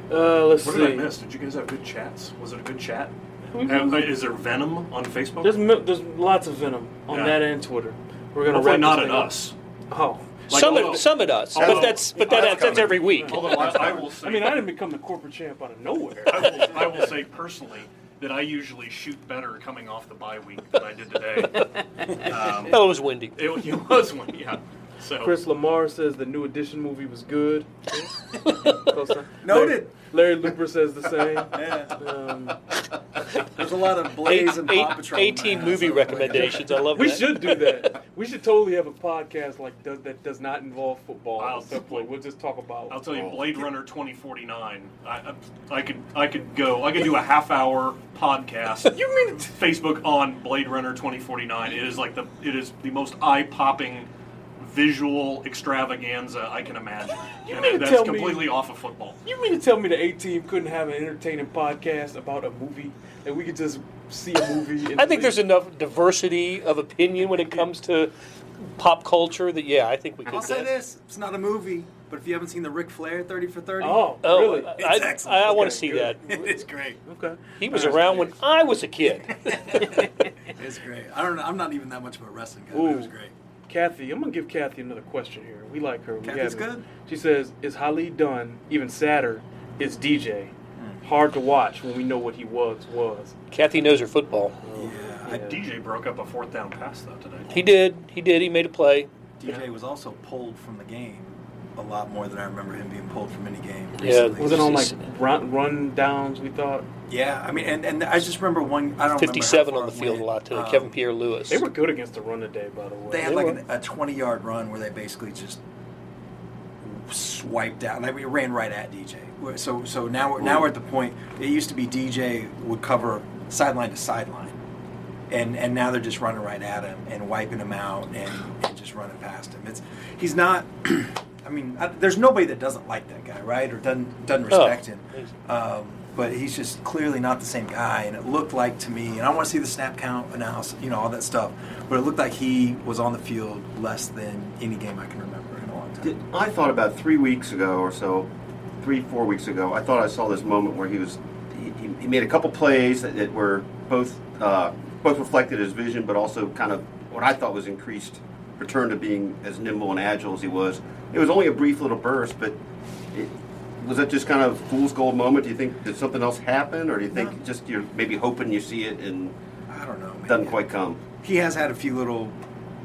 Let's What see. did I miss? Did you guys have good chats? Was it a good chat? Is there venom on Facebook? There's lots of venom on Yeah. that and Twitter. We're gonna Hopefully wrap not this at thing up. us. Oh. Like, Some it does, although- but that's every week. Although I will say, I mean, I didn't become the corporate champ out of nowhere. I will say personally that I usually shoot better coming off the bye week than I did today. Oh, it was windy. It was one, yeah. So Chris Lamar says the new edition movie was good. Noted. Larry Looper says the same. There's a lot of Blaze and Paw Patrol. 18 man. movie So, recommendations. I love We that. should do that. We should totally have a podcast that does not involve football. We'll just talk about. I'll tell you, Blade Runner 2049. I could do a half-hour podcast. You mean Facebook on Blade Runner 2049? It is the most eye-popping visual extravaganza I can imagine. You And mean to that's tell me- completely off of football. You mean to tell me the A team couldn't have an entertaining podcast about a movie and we could just see a movie? I think there's enough diversity of opinion when it comes to pop culture that, I think we could. I'll say this: it's not a movie, but if you haven't seen the Ric Flair 30 for 30, Oh, Oh, really? It's excellent. I want Okay, to see good. that. it's great. Okay. He was around when I was a kid. It's great. I'm not even that much of a wrestling guy, but it was Ooh. great. Kathy, I'm gonna give Kathy another question here. We like her. We Kathy's have it. good? She says, "Is Khalid Dunn even sadder? Is DJ hard to watch when we know what he was?" Kathy knows her football. Yeah, DJ broke up a 4th down pass though today. He did. He made a play. DJ was also pulled from the game a lot more than I remember him being pulled from any game. Yeah. recently. Was it on like run downs? We thought Yeah, I mean, and I just remember one. I don't 57 remember on the field a lot today. too. Kevin Pierre-Louis. they were good against the run today. By the way, They had They like were. a 20-yard run where they basically just swiped out. Like we ran right at DJ. So now we're at the point. It used to be DJ would cover sideline to sideline, and now they're just running right at him and wiping him out and just running past him. He's not. I mean, there's nobody that doesn't like that guy, right? Or doesn't respect him. But he's just clearly not the same guy. And it looked like to me, and I want to see the snap count analysis, all that stuff. But it looked like he was on the field less than any game I can remember in a long time. I thought about 3 weeks ago or so, 3-4 weeks ago, I thought I saw this moment where he made a couple plays that were both reflected his vision, but also kind of what I thought was increased return to being as nimble and agile as he was. It was only a brief little burst, but was that just kind of fool's gold moment? Do you think did something else happen, or do you think just you're maybe hoping you see it and I don't know, man. doesn't quite come? He has had a few little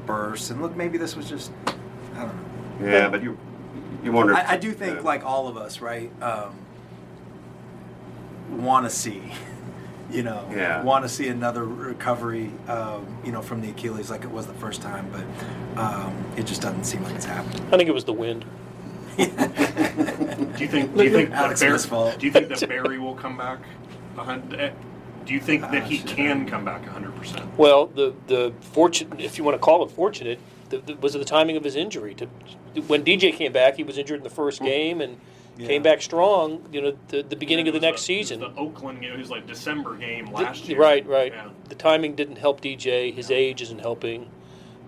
bursts, and look, maybe this was just, I don't know. Yeah, but you wonder. I do think, like all of us, right, want to see, want to see another recovery, from the Achilles like it was the first time, but it just doesn't seem like it's happening. I think it was the wind. Do you think Alex Smith's fault. Do you think that Barry will come back? Do you think that he can come back 100%? Well, the fortunate, if you want to call it fortunate, was the timing of his injury. When DJ came back, he was injured in the first game and came back strong. The beginning of the next season. The Oakland game, it was like December game last year. Right. Yeah. The timing didn't help DJ. His age isn't helping.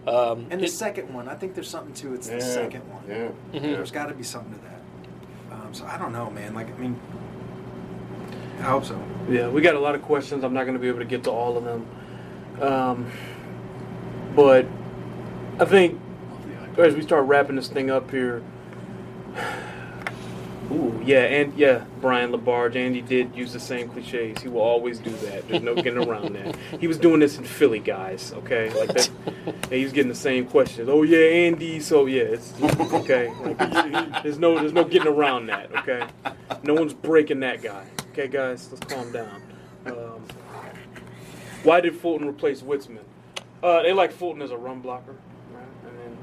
And the second one, I think there's something to it's the second one. Yeah. There's got to be something to that. So I don't know, man. I hope so. Yeah, we got a lot of questions. I'm not going to be able to get to all of them. But I think as we start wrapping this thing up here, Brian LaBarge, Andy did use the same cliches. He will always do that. There's no getting around that. He was doing this in Philly, guys, okay? Like that. And he was getting the same questions. Oh, yeah, Andy, so yeah, it's okay. Like, there's no getting around that, okay? No one's breaking that guy. Okay, guys, let's calm down. Why did Fulton replace Witzman? They like Fulton as a run blocker, right? And then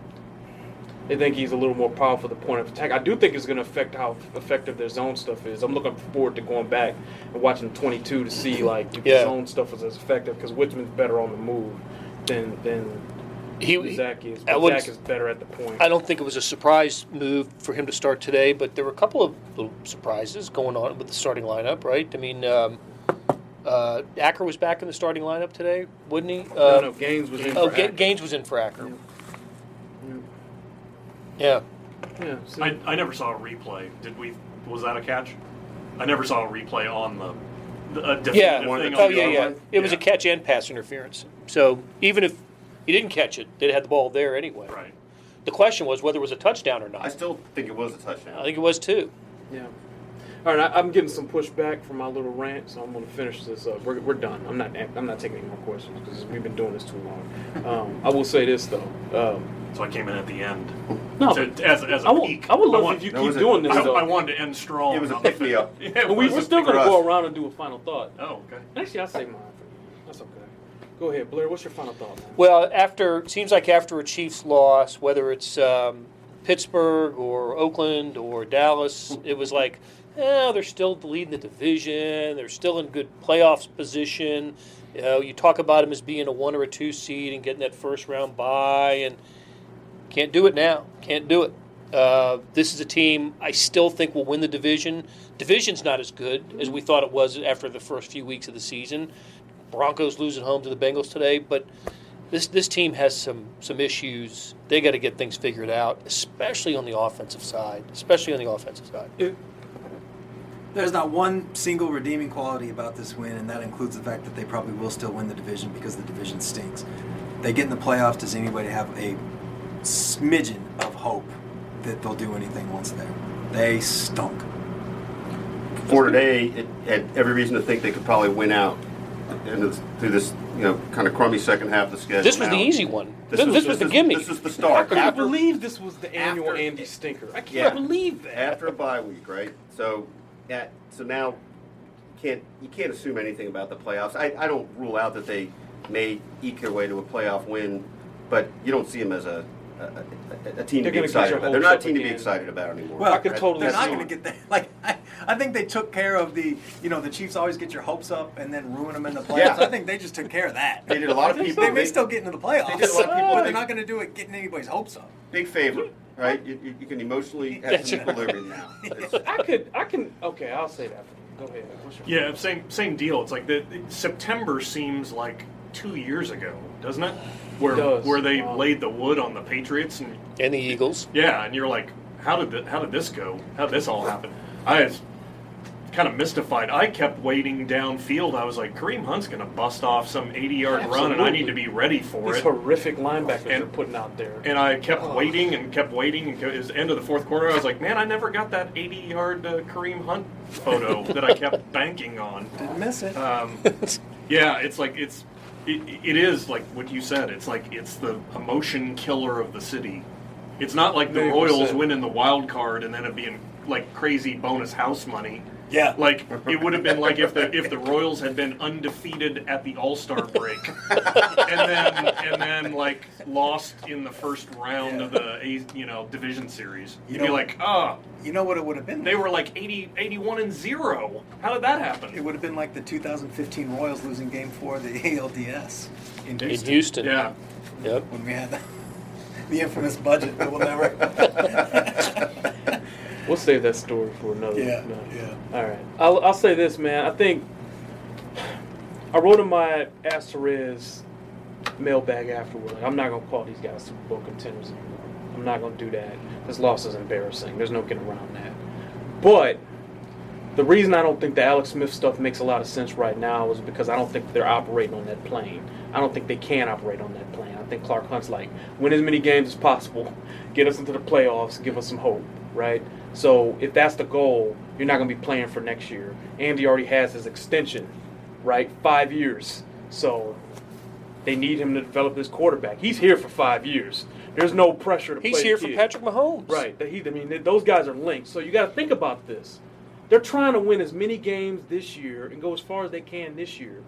they think he's a little more powerful at the point of attack. I do think it's going to affect how effective their zone stuff is. I'm looking forward to going back and watching 22 to see if the zone stuff is as effective because Witzman's better on the move than Zach is. But Zach is better at the point. I don't think it was a surprise move for him to start today, but there were a couple of little surprises going on with the starting lineup, right? I mean, Acker was back in the starting lineup today, wouldn't he? No, Gaines was in for Acker. Gaines was in for Acker. Yeah. Yeah. See? I never saw a replay. Was that a catch? I never saw a replay on the definitive thing. Oh, on the yeah. other one. It was a catch and pass interference. So even if he didn't catch it, they had the ball there anyway. Right. The question was whether it was a touchdown or not. I still think it was a touchdown. I think it was too. Yeah. All right, I'm getting some pushback from my little rant, so I'm going to finish this up. We're done. I'm not taking any more questions because we've been doing this too long. I will say this though. So I came in at the end. No, as a peak. I would love if you keep doing this. I wanted to end strong. It was a pick me up. We're still going to go around and do a final thought. Oh, okay. Actually, I'll say mine for you. That's okay. Go ahead, Blair. What's your final thought, man? Well, seems like after a Chiefs loss, whether it's Pittsburgh or Oakland or Dallas, it was like, they're still leading the division. They're still in good playoffs position. You talk about them as being a 1 or a 2 seed and getting that first round bye, and Can't do it now. Can't do it. This is a team I still think will win the division. Division's not as good as we thought it was after the first few weeks of the season. Broncos lose at home to the Bengals today, but this team has some issues. They got to get things figured out, especially on the offensive side. There's not one single redeeming quality about this win, and that includes the fact that they probably will still win the division because the division stinks. They get in the playoffs. Does anybody have a smidgen of hope that they'll do anything once there? They stunk. For today, it had every reason to think they could probably win out through this, kind of crummy second half of the schedule. This was the easy one. This was the gimme. This is the start. I can't believe this was the annual Andy stinker. I can't believe that. After a bye week, right? So now you can't assume anything about the playoffs. I don't rule out that they may eke their way to a playoff win, but you don't see them as a team to be excited about. They're not a team to be excited about anymore. Well, I could totally they're not see going to get there. Like I think they took care of the Chiefs always get your hopes up and then ruin them in the playoffs. Yeah. I think they just took care of that. They did a lot of people. They may still get into the playoffs. They did a lot of people. But they're not going to do it getting anybody's hopes up. Big favor, right? You can emotionally have some equilibrium now. Okay, I'll say that. Go ahead. What's your same deal. It's like September seems like 2 years ago, doesn't it? It where they laid the wood on the Patriots And the Eagles. Yeah, and you're like, how did this go? How did this all happen? I was kind of mystified. I kept waiting downfield. I was like, Kareem Hunt's going to bust off some 80-yard run, and I need to be ready for These it. horrific linebackers they're putting out there. And I kept waiting. And it was the end of the fourth quarter. I was like, man, I never got that 80-yard Kareem Hunt photo that I kept banking on. Didn't miss it. Yeah, it's like it is like what you said. It's like it's the emotion killer of the city. It's not like the 100%. Royals winning the wild card and then it being like crazy bonus house money. Yeah. Like it would have been like if the Royals had been undefeated at the All-Star break and then like lost in the first round of the division series. You'd be like, you know what it would have been? they were like 81-0. How did that happen? It would have been like the 2015 Royals losing Game 4 of the ALDS in Houston. In Houston. Yeah. Yep. When we had the infamous budget that will never. We'll save that story for another. Yeah. All right. I'll say this, man. I think I wrote in my Ask Therese mailbag afterward. Like, I'm not gonna call these guys Super Bowl contenders anymore. I'm not gonna do that. This loss is embarrassing. There's no getting around that. But the reason I don't think the Alex Smith stuff makes a lot of sense right now is because I don't think they're operating on that plane. I don't think they can operate on that plane. I think Clark Hunt's like, win as many games as possible, get us into the playoffs, give us some hope, right? So if that's the goal, you're not going to be playing for next year. Andy already has his extension, right? 5 years. So they need him to develop this quarterback. He's here for 5 years. There's no pressure to play. He's here the for kid. Patrick Mahomes. Right. Those guys are linked. So you got to think about this. They're trying to win as many games this year and go as far as they can this year.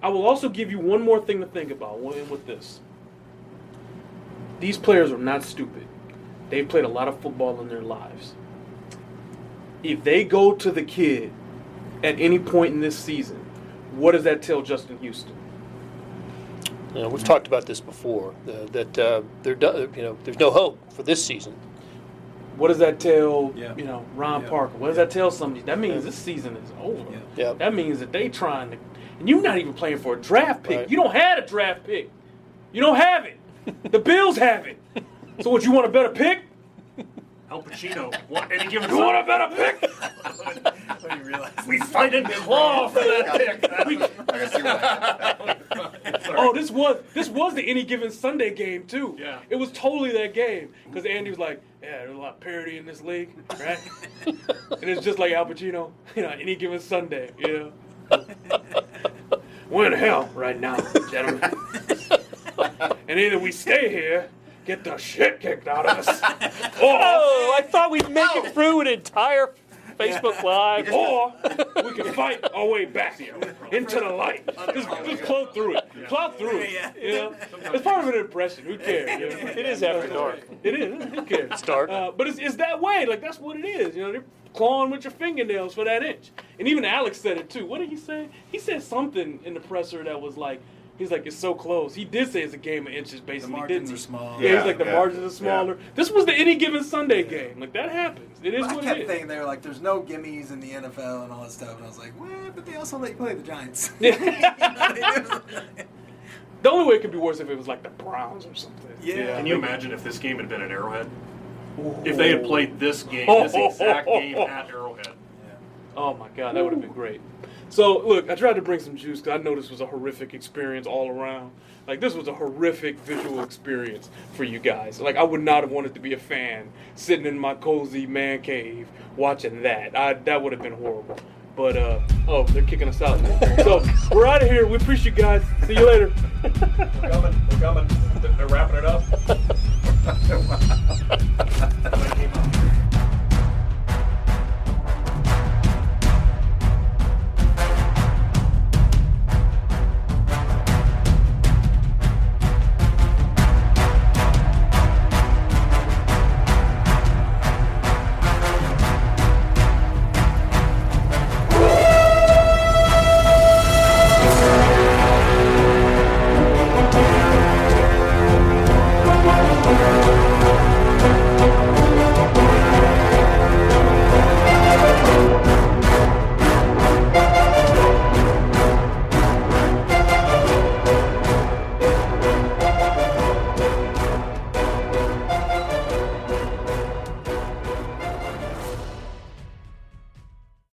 I will also give you one more thing to think about with this. These players are not stupid. They've played a lot of football in their lives. If they go to the kid at any point in this season, what does that tell Justin Houston? We've talked about this before. That there's no hope for this season. What does that tell, Ron Yeah. Parker? What does that tell somebody? That means this season is over. Yeah. That means that they trying to, and you're not even playing for a draft pick. Right. You don't have a draft pick. You don't have it. The Bills have it. So what, you want a better pick? Al Pacino. Any given You want a better pick? When you realize we fight and claw for that pick. I see what Oh, this was the Any Given Sunday game too. Yeah. It was totally that game because Andy was like, "Yeah, there's a lot of parity in this league, right?" And it's just like Al Pacino, Any Given Sunday, We're in hell right now, gentlemen, and either we stay here, get the shit kicked out of us, Oh, I thought we'd make it through an entire Facebook Live. or we can fight our way back into the light. Just plow through it. Plow through it. It's part of an impression. Who cares? It is after dark. It is. Who cares? It's dark. But it's that way. Like, that's what it is. They're clawing with your fingernails for that inch. And even Alex said it too. What did he say? He said something in the presser that was like, He's like, it's so close. He did say it's a game of inches, basically. The margins didn't are he? small. Yeah, he's like, the Yeah, margins are smaller. yeah. This was the any given Sunday game. Like, that happens. It is I what kept it is. thinking they were like, there's no gimmies in the NFL and all that stuff, and I was like, well, but they also let you play the Giants. The only way it could be worse if it was like the Browns or something. Yeah. Can you imagine if this game had been at Arrowhead? If they had played this game, this exact game at Arrowhead. Oh my God, that would have been great. So look, I tried to bring some juice because I know this was a horrific experience all around. Like, this was a horrific visual experience for you guys. Like, I would not have wanted to be a fan sitting in my cozy man cave watching that. That would have been horrible. But oh, they're kicking us out. So we're out of here. We appreciate you guys. See you later. We're coming. They're wrapping it up.